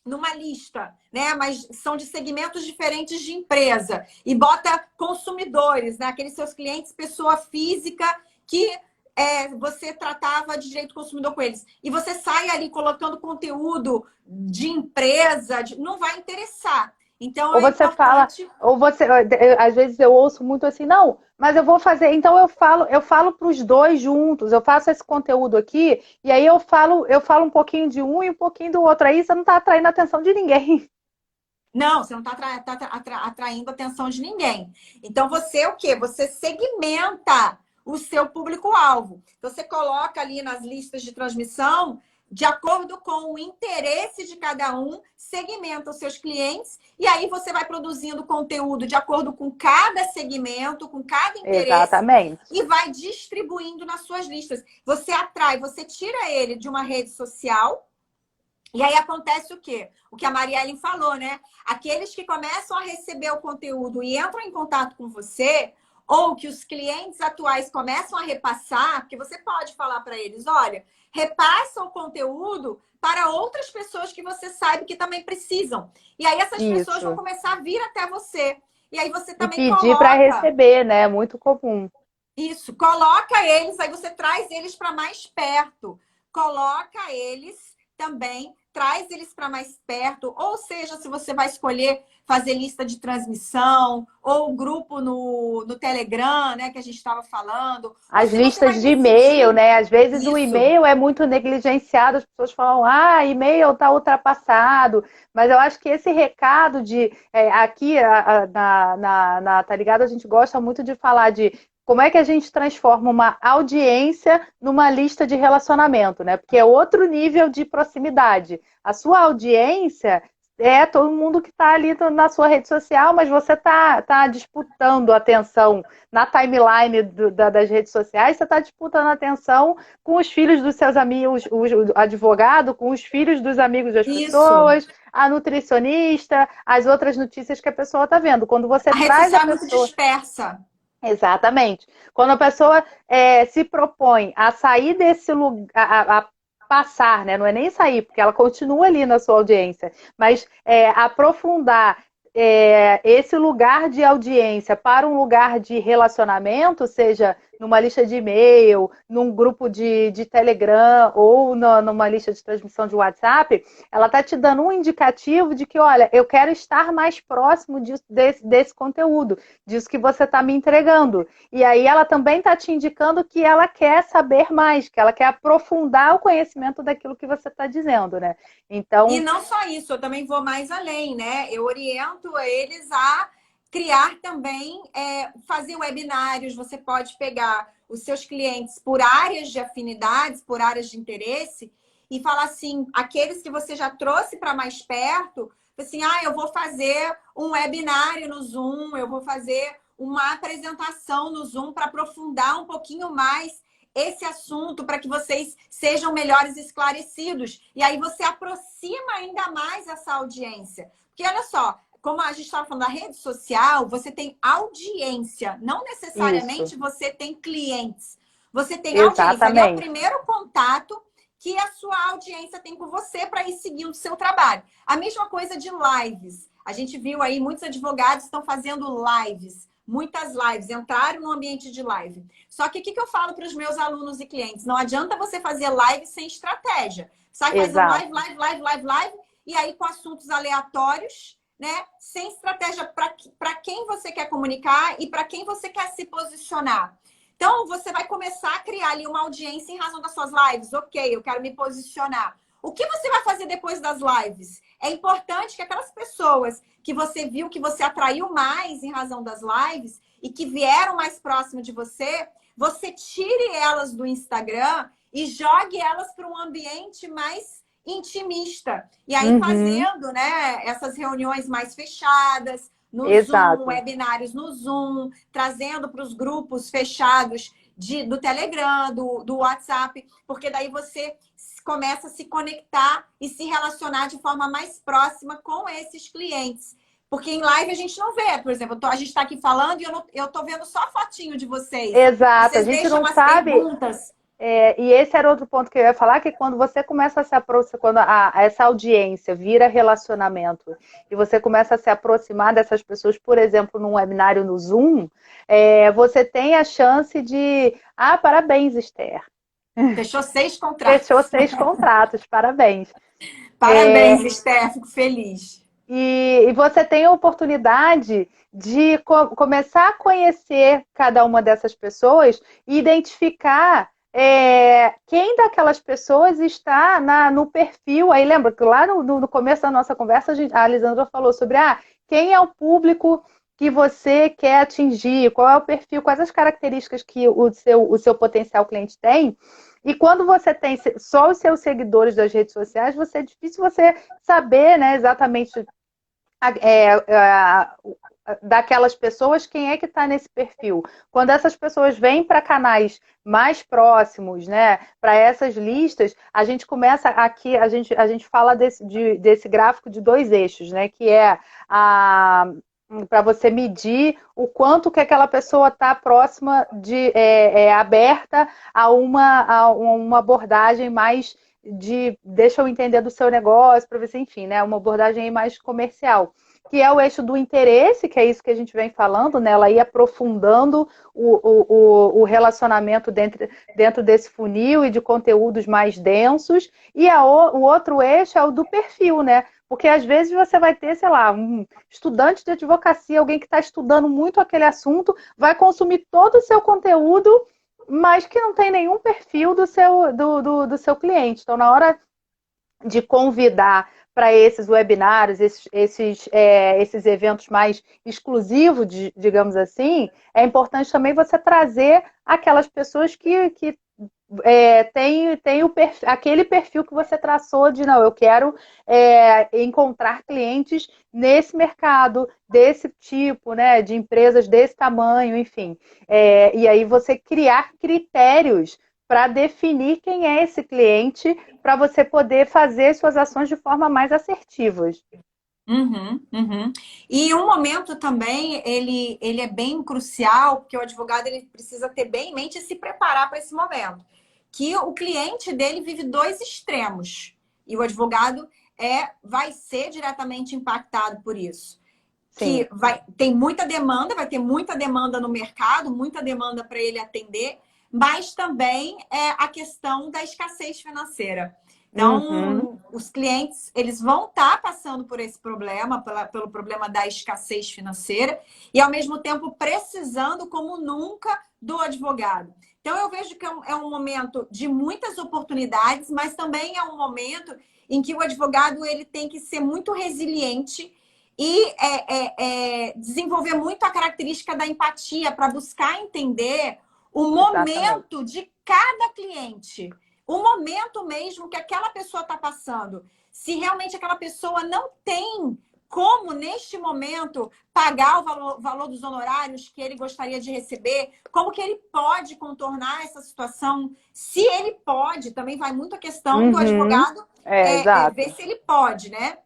numa lista, né? Mas são de segmentos diferentes de empresa. E bota consumidores, né? Aqueles seus clientes, pessoa física, que você tratava de direito do consumidor com eles. E você sai ali colocando conteúdo de empresa, não vai interessar. Então Ou é você fala, importante. ou você, às vezes eu ouço muito assim, não, mas eu vou fazer, então eu falo para os dois juntos, eu faço esse conteúdo aqui, e aí eu falo um pouquinho de um e um pouquinho do outro, aí você não está atraindo a atenção de ninguém. Não, você não está atraindo a atenção de ninguém. Então, você o quê? Você segmenta o seu público-alvo. Então, você coloca ali nas listas de transmissão, de acordo com o interesse de cada um, segmenta os seus clientes, e aí você vai produzindo conteúdo de acordo com cada segmento, com cada interesse, Exatamente. e vai distribuindo nas suas listas. Você atrai, você tira ele de uma rede social. E aí acontece o quê? O que a Marielle falou, né? Aqueles que começam a receber o conteúdo e entram em contato com você, ou que os clientes atuais começam a repassar, porque você pode falar para eles, olha, repassa o conteúdo para outras pessoas que você sabe que também precisam. E aí essas pessoas vão Isso. começar a vir até você. E aí você E também pedir para coloca receber, né? Muito comum. isso, coloca eles, aí você traz eles para mais perto. Coloca eles também, traz eles para mais perto. Ou seja, se você vai escolher fazer lista de transmissão, ou grupo no Telegram, né, que a gente estava falando, ou As se você listas vai de e-mail, decidir né? Às vezes o isso. e-mail é muito negligenciado, as pessoas falam, e-mail está ultrapassado. Mas eu acho que esse recado de aqui tá ligado? A gente gosta muito de falar de como é que a gente transforma uma audiência numa lista de relacionamento, né? Porque é outro nível de proximidade. A sua audiência é todo mundo que está ali na sua rede social, mas você tá disputando atenção na timeline das redes sociais, você está disputando atenção com os filhos dos seus amigos, o advogado, com os filhos dos amigos das Isso. pessoas, a nutricionista, as outras notícias que a pessoa está vendo. Quando você A rede traz a social é muito pessoa. dispersa. Exatamente. Quando a pessoa se propõe a sair desse lugar, a passar, né? Não é nem sair, porque ela continua ali na sua audiência, mas aprofundar esse lugar de audiência para um lugar de relacionamento, seja numa lista de e-mail, num grupo de Telegram ou numa lista de transmissão de WhatsApp, ela está te dando um indicativo de que, olha, eu quero estar mais próximo desse conteúdo, disso que você está me entregando. E aí ela também está te indicando que ela quer saber mais, que ela quer aprofundar o conhecimento daquilo que você está dizendo, né? E Então, não só isso, eu também vou mais além, né? Eu oriento eles a criar também, fazer webinários. Você pode pegar os seus clientes por áreas de afinidades, por áreas de interesse, e falar assim, aqueles que você já trouxe para mais perto, assim, eu vou fazer um webinário no Zoom, eu vou fazer uma apresentação no Zoom para aprofundar um pouquinho mais esse assunto para que vocês sejam melhores esclarecidos. E aí você aproxima ainda mais essa audiência. Porque olha só, como a gente estava falando da rede social, você tem audiência, não isso, necessariamente você tem clientes. Você tem audiência. Ali é o exatamente. primeiro contato que a sua audiência tem com você para ir seguindo o seu trabalho. A mesma coisa de lives. A gente viu aí muitos advogados estão fazendo lives. Muitas lives, entraram no ambiente de live. Só que o que eu falo para os meus alunos e clientes? Não adianta você fazer live sem estratégia. Sai fazendo Exato. live, e aí com assuntos aleatórios, né? Sem estratégia para quem você quer comunicar e para quem você quer se posicionar. Então, você vai começar a criar ali uma audiência em razão das suas lives. Ok, eu quero me posicionar. O que você vai fazer depois das lives? É importante que aquelas pessoas que você viu, que você atraiu mais em razão das lives e que vieram mais próximo de você, você tire elas do Instagram e jogue elas para um ambiente mais intimista. E aí Uhum, fazendo, né, essas reuniões mais fechadas, no Zoom, exato. webinários no Zoom, trazendo para os grupos fechados do Telegram, do WhatsApp, porque daí você começa a se conectar e se relacionar de forma mais próxima com esses clientes. Porque em live a gente não vê, por exemplo, a gente está aqui falando e eu tô vendo só fotinho de vocês. Exato. A Vocês gente deixam não as sabe. perguntas. E esse era outro ponto que eu ia falar, que quando você começa a se aproximar, quando essa audiência vira relacionamento e você começa a se aproximar dessas pessoas, por exemplo, num webinário no Zoom, você tem a chance de, parabéns, Esther. Fechou 6 Fechou contratos. 6 contratos, parabéns. Parabéns, Esther, fico feliz. E você tem a oportunidade de começar a conhecer cada uma dessas pessoas e identificar quem daquelas pessoas está no perfil. Aí lembra que lá no começo da nossa conversa, a Lisandra falou sobre quem é o público que você quer atingir, qual é o perfil, quais as características que o seu potencial cliente tem. E quando você tem só os seus seguidores das redes sociais, é difícil você saber, né, exatamente daquelas pessoas, quem é que está nesse perfil. Quando essas pessoas vêm para canais mais próximos, né, para essas listas, a gente começa aqui, a gente fala desse gráfico de 2 eixos, né, que é para você medir o quanto que aquela pessoa está próxima de aberta a uma abordagem mais de deixa eu entender do seu negócio, para ver se, enfim, né, uma abordagem aí mais comercial, que é o eixo do interesse, que é isso que a gente vem falando, né, ela ir aprofundando o relacionamento dentro desse funil e de conteúdos mais densos, e o outro eixo é o do perfil, né? Porque às vezes você vai ter, sei lá, um estudante de advocacia, alguém que está estudando muito aquele assunto, vai consumir todo o seu conteúdo, mas que não tem nenhum perfil do seu cliente. Então, na hora de convidar para esses webinários, esses eventos mais exclusivos, digamos assim, é importante também você trazer aquelas pessoas que tem aquele perfil que você traçou de não, eu quero encontrar clientes nesse mercado, desse tipo, né, de empresas desse tamanho, enfim. E aí você criar critérios para definir quem é esse cliente, para você poder fazer suas ações de forma mais assertivas. Uhum, uhum. E um momento também, ele é bem crucial, porque o advogado ele precisa ter bem em mente e se preparar para esse momento. Que o cliente dele vive dois extremos. E o advogado vai ser diretamente impactado por isso. Sim. Tem muita demanda, vai ter muita demanda no mercado, muita demanda para ele atender, mas também é a questão da escassez financeira. Então, os clientes, eles vão estar passando por esse problema, pelo problema da escassez financeira, e ao mesmo tempo precisando como nunca do advogado. Então, eu vejo que é um momento de muitas oportunidades, mas também é um momento em que o advogado ele tem que ser muito resiliente e desenvolver muito a característica da empatia para buscar entender o momento de cada cliente. O momento mesmo que aquela pessoa está passando. Se realmente aquela pessoa não tem como, neste momento, pagar o valor dos honorários que ele gostaria de receber, como que ele pode contornar essa situação, se ele pode, também vai muito a questão do advogado ver se ele pode, né?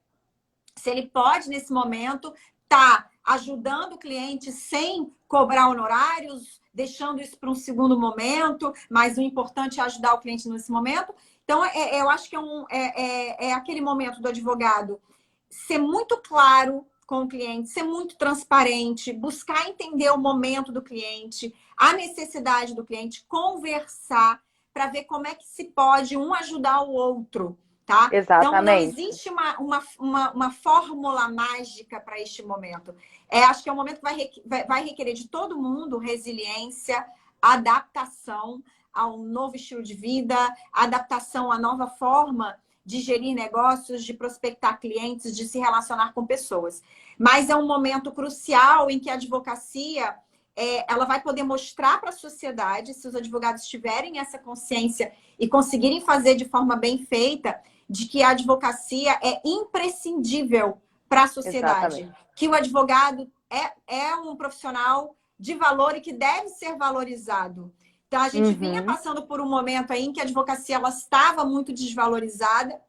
Se ele pode, nesse momento, estar ajudando o cliente sem cobrar honorários, deixando isso para um segundo momento, mas o importante é ajudar o cliente nesse momento. Então, eu acho que é aquele momento do advogado ser muito claro com o cliente, ser muito transparente, buscar entender o momento do cliente, a necessidade do cliente, conversar para ver como é que se pode um ajudar o outro. Tá? Então, não existe uma fórmula mágica para este momento. Acho que é um momento que vai requerer de todo mundo resiliência, adaptação ao novo estilo de vida, adaptação à nova forma de gerir negócios, de prospectar clientes, de se relacionar com pessoas. Mas é um momento crucial em que a advocacia ela vai poder mostrar para a sociedade, se os advogados tiverem essa consciência e conseguirem fazer de forma bem feita, de que a advocacia é imprescindível para a sociedade. Exatamente. Que o advogado é um profissional de valor e que deve ser valorizado. Então, a gente vinha passando por um momento aí em que a advocacia ela estava muito desvalorizada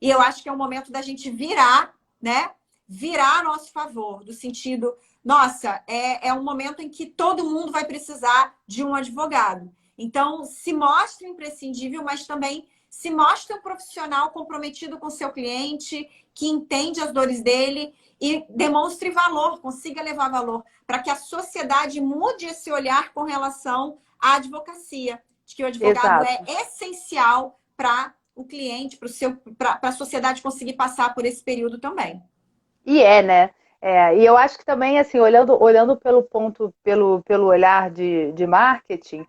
e eu acho que é o momento da gente virar, né? Virar a nosso favor, do sentido, nossa, é um momento em que todo mundo vai precisar de um advogado. Então, se mostra imprescindível, mas também se mostra um profissional comprometido com o seu cliente, que entende as dores dele e demonstre valor, consiga levar valor, para que a sociedade mude esse olhar com relação à advocacia, de que o advogado é essencial para o cliente, para a sociedade conseguir passar por esse período também. E né? E eu acho que também, assim, olhando pelo olhar de marketing,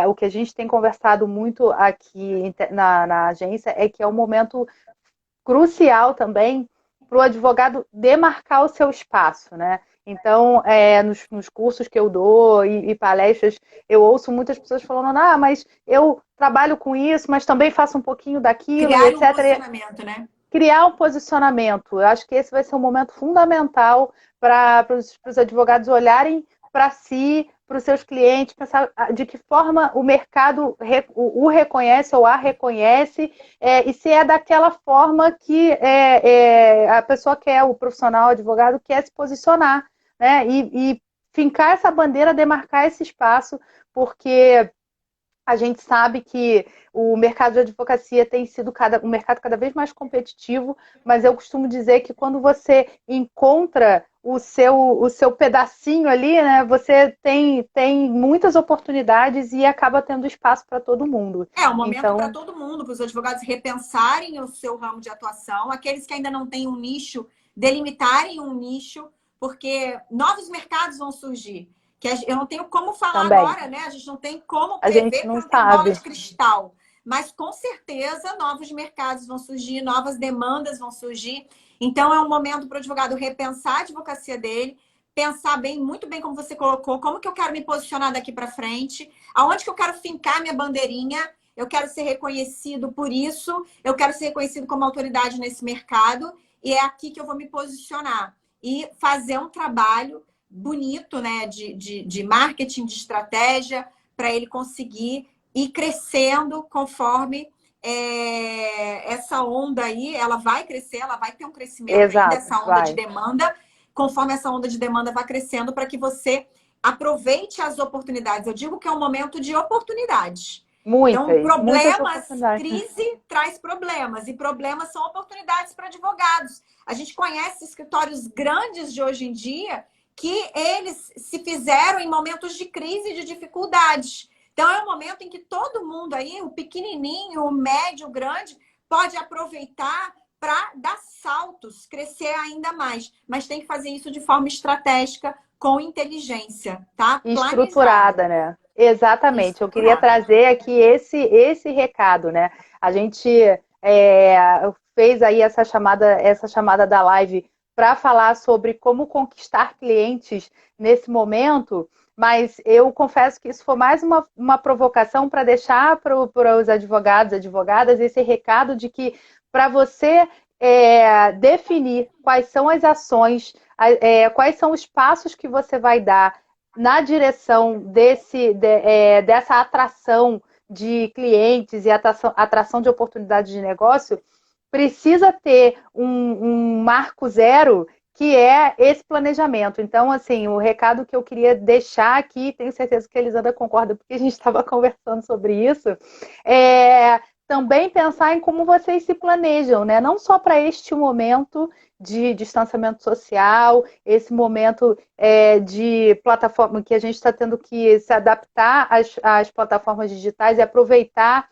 o que a gente tem conversado muito aqui na agência é que é um momento crucial também para o advogado demarcar o seu espaço, né? Então, nos cursos que eu dou e palestras, eu ouço muitas pessoas falando, mas eu trabalho com isso, mas também faço um pouquinho daquilo, etc. Criar um posicionamento, né? Criar um posicionamento. Eu acho que esse vai ser um momento fundamental para os advogados olharem para si, para os seus clientes, pensar de que forma o mercado o reconhece ou a reconhece, e se é daquela forma que a pessoa quer, o profissional, o advogado, quer se posicionar. né? E fincar essa bandeira, demarcar esse espaço, porque a gente sabe que o mercado de advocacia tem sido um mercado cada vez mais competitivo, mas eu costumo dizer que quando você encontra o seu pedacinho ali, né, você tem muitas oportunidades e acaba tendo espaço para todo mundo. É um momento para Então, todo mundo, para os advogados repensarem o seu ramo de atuação, aqueles que ainda não têm um nicho, delimitarem um nicho, porque novos mercados vão surgir. Eu não tenho como falar também, agora, né? A gente não tem como a gente prever, não porque não tem bola sabe. de cristal. Mas com certeza novos mercados vão surgir, novas demandas vão surgir. Então é um momento para o advogado repensar a advocacia dele, pensar bem, muito bem como você colocou, como que eu quero me posicionar daqui para frente, aonde que eu quero fincar minha bandeirinha. Eu quero ser reconhecido por isso, eu quero ser reconhecido como autoridade nesse mercado, e é aqui que eu vou me posicionar. E fazer um trabalho bonito, né, de marketing, de estratégia, para ele conseguir ir crescendo conforme essa onda aí, ela vai crescer, ela vai ter um crescimento ainda, Exato, essa onda de vai. demanda, conforme essa onda de demanda vai crescendo, para que você aproveite as oportunidades. Eu digo que é um momento de oportunidades. Então, Muitas problemas, oportunidades. crise traz problemas, e problemas são oportunidades para advogados. A gente conhece escritórios grandes de hoje em dia que eles se fizeram em momentos de crise e de dificuldades. Então, é um momento em que todo mundo aí, o pequenininho, o médio, o grande, pode aproveitar para dar saltos, crescer ainda mais. Mas tem que fazer isso de forma estratégica, com inteligência, tá? Planejado. Estruturada, né? Exatamente. Eu queria Estruturado. trazer aqui esse recado, né? A gente é, fez aí essa chamada da live para falar sobre como conquistar clientes nesse momento, mas eu confesso que isso foi mais uma provocação para deixar para os advogados, advogadas, esse recado de que para você definir quais são as ações, quais são os passos que você vai dar na direção dessa atração de clientes e atração de oportunidades de negócio, precisa ter um marco zero que é esse planejamento. Então, assim, o recado que eu queria deixar aqui, tenho certeza que a Elisandra concorda, porque a gente estava conversando sobre isso, é também pensar em como vocês se planejam, né? Não só para este momento de distanciamento social, esse momento de plataforma que a gente está tendo que se adaptar às plataformas digitais e aproveitar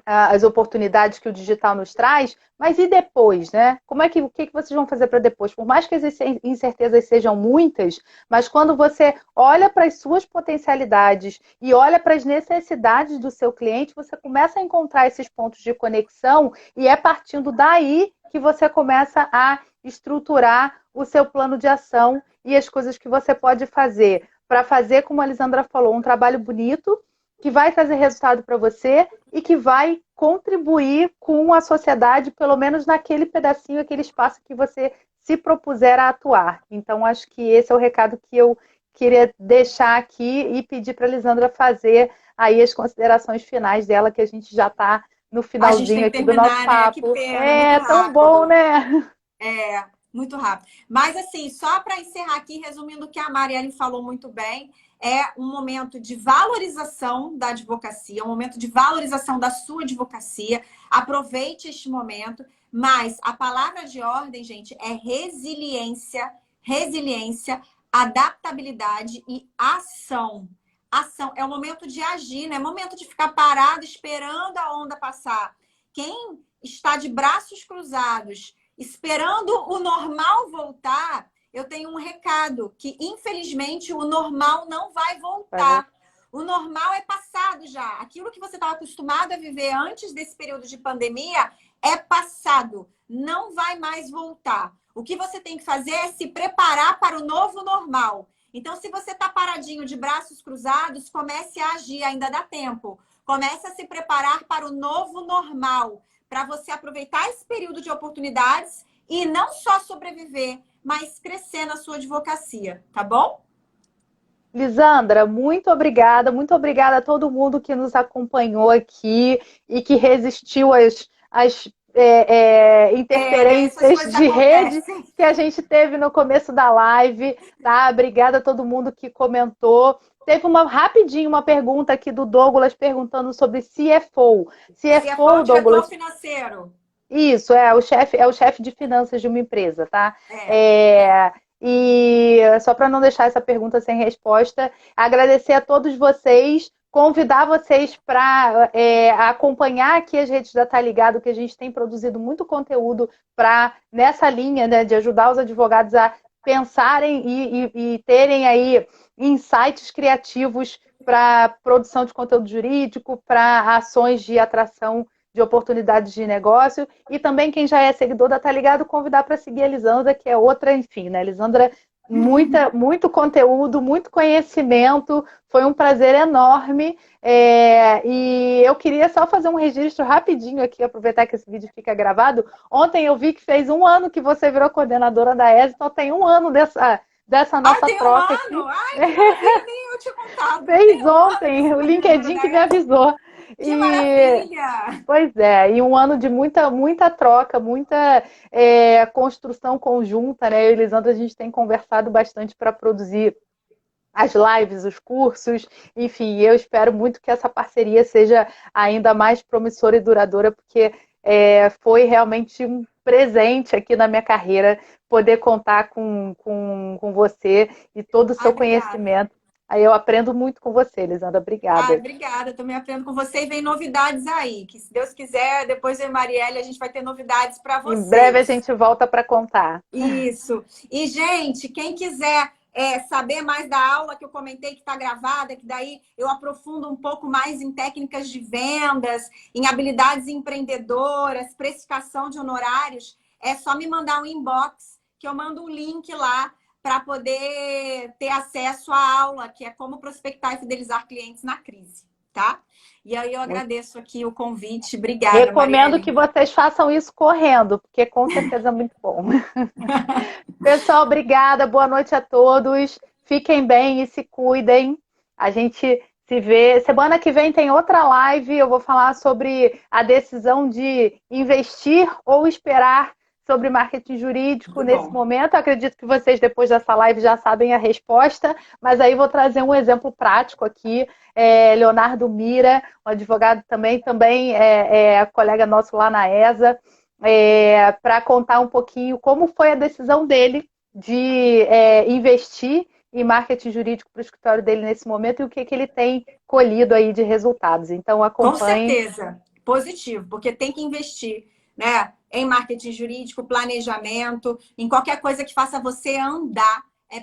as oportunidades que o digital nos traz, mas e depois, né? O que vocês vão fazer para depois? Por mais que as incertezas sejam muitas, mas quando você olha para as suas potencialidades e olha para as necessidades do seu cliente, você começa a encontrar esses pontos de conexão e é partindo daí que você começa a estruturar o seu plano de ação e as coisas que você pode fazer para fazer, como a Lisandra falou, um trabalho bonito que vai trazer resultado para você e que vai contribuir com a sociedade, pelo menos naquele pedacinho, aquele espaço que você se propuser a atuar. Então, acho que esse é o recado que eu queria deixar aqui e pedir para a Lisandra fazer aí as considerações finais dela, que a gente já está no A gente tem finalzinho que aqui do nosso terminar, né? Que papo. pena, muito É tão bom, rápido. né? É, muito rápido. Mas, assim, só para encerrar aqui, resumindo o que a Marielle falou muito bem, é um momento de valorização da advocacia, um momento de valorização da sua advocacia. Aproveite este momento, mas a palavra de ordem, gente, é resiliência, adaptabilidade e ação. Ação é o momento de agir, não é momento de ficar parado esperando a onda passar. Quem está de braços cruzados, esperando o normal voltar, eu tenho um recado, que infelizmente o normal não vai voltar. O normal é passado já. Aquilo que você estava acostumado a viver antes desse período de pandemia é passado. Não vai mais voltar. O que você tem que fazer é se preparar para o novo normal. Então, se você está paradinho de braços cruzados, comece a agir, ainda dá tempo. Comece a se preparar para o novo normal, para você aproveitar esse período de oportunidades e não só sobreviver, mas crescer na sua advocacia, tá bom? Lisandra, muito obrigada a todo mundo que nos acompanhou aqui e que resistiu interferências de rede que a gente teve no começo da live, tá? Obrigada a todo mundo que comentou. Teve rapidinho uma pergunta aqui do Douglas perguntando sobre CFO. CFO, Douglas, diretor financeiro. Isso, é o chefe de finanças de uma empresa, tá? E só para não deixar essa pergunta sem resposta, agradecer a todos vocês, convidar vocês para acompanhar aqui as redes da Tá Ligado, que a gente tem produzido muito conteúdo nessa linha, né, de ajudar os advogados a pensarem e terem aí insights criativos para produção de conteúdo jurídico, para ações de atração de oportunidades de negócio, e também quem já é seguidor da Tá Ligado, convidar para seguir a Lisandra, que é outra, enfim, né? Lisandra, muito conteúdo, muito conhecimento, foi um prazer enorme, e eu queria só fazer um registro rapidinho aqui, aproveitar que esse vídeo fica gravado. Ontem eu vi que fez 1 ano que você virou coordenadora da ESE, então tem 1 ano dessa nossa troca aqui. Nem eu tinha contado. Fez ontem, o LinkedIn que me avisou. Que maravilha! Pois é, e 1 ano de muita troca, muita construção conjunta, né? Eu e Lisandra, a gente tem conversado bastante para produzir as lives, os cursos, enfim, eu espero muito que essa parceria seja ainda mais promissora e duradoura, porque foi realmente um presente aqui na minha carreira poder contar com você e todo o seu conhecimento. Aí eu aprendo muito com você, Lisandra. Obrigada. Obrigada. Eu também aprendo com você e vem novidades aí. Que se Deus quiser, depois eu e Marielle, a gente vai ter novidades para vocês. Em breve a gente volta para contar. Isso. E, gente, quem quiser saber mais da aula que eu comentei, que está gravada, que daí eu aprofundo um pouco mais em técnicas de vendas, em habilidades empreendedoras, precificação de honorários, é só me mandar um inbox, que eu mando um link lá para poder ter acesso à aula, que é como prospectar e fidelizar clientes na crise, tá? E aí eu agradeço aqui o convite. Obrigada, Recomendo Marielle. que vocês façam isso correndo, porque com certeza é muito bom. Pessoal, obrigada. Boa noite a todos. Fiquem bem e se cuidem. A gente se vê. Semana que vem tem outra live. Eu vou falar sobre a decisão de investir ou esperar sobre marketing jurídico nesse momento. Eu acredito que vocês, depois dessa live, já sabem a resposta, mas aí vou trazer um exemplo prático aqui. Leonardo Mira, um advogado também colega nosso lá na ESA, para contar um pouquinho como foi a decisão dele de investir em marketing jurídico para o escritório dele nesse momento e o que ele tem colhido aí de resultados. Então, acompanhe. Com certeza, positivo, porque tem que investir, né? Em marketing jurídico, planejamento, em qualquer coisa que faça você andar, é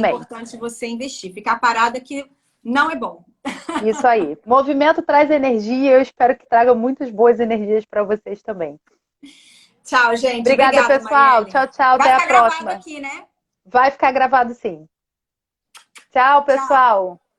importante você investir. Ficar parada que não é bom. Isso aí. Movimento traz energia, eu espero que traga muitas boas energias para vocês também. Tchau, gente. Obrigada, pessoal. Marielle. Tchau, tchau. Até a próxima. Vai ficar gravado aqui, né? Vai ficar gravado, sim. Tchau, pessoal. Tchau.